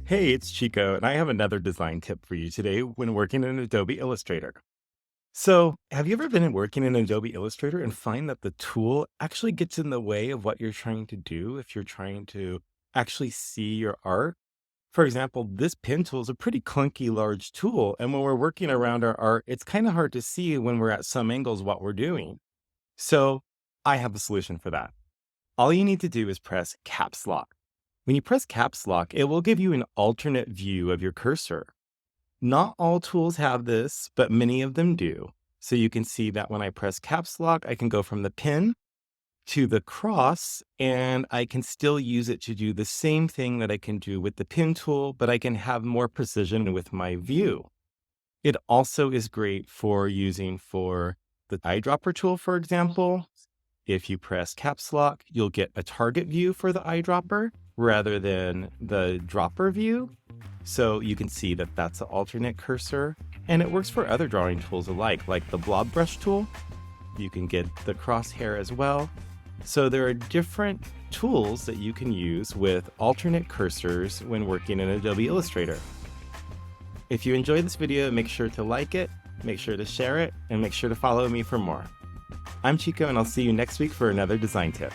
Hey, it's Chico, and I have another design tip for you today when working in Adobe Illustrator. So, have you ever been working in Adobe Illustrator and find that the tool actually gets in the way of what you're trying to do if you're trying to actually see your art? For example, this pen tool is a pretty clunky large tool, and when we're working around our art, it's kind of hard to see when we're at some angles what we're doing. So, I have a solution for that. All you need to do is press Caps Lock. When you press Caps Lock, it will give you an alternate view of your cursor. Not all tools have this, but many of them do. So you can see that when I press Caps Lock, I can go from the pen to the cross, and I can still use it to do the same thing that I can do with the pen tool, but I can have more precision with my view. It also is great for using for the eyedropper tool, for example. If you press Caps Lock, you'll get a target view for the eyedropper rather than the dropper view. So you can see that that's an alternate cursor, and it works for other drawing tools alike, like the blob brush tool. You can get the crosshair as well. So there are different tools that you can use with alternate cursors when working in Adobe Illustrator. If you enjoyed this video, make sure to like it, make sure to share it, and make sure to follow me for more. I'm Chico, and I'll see you next week for another design tip.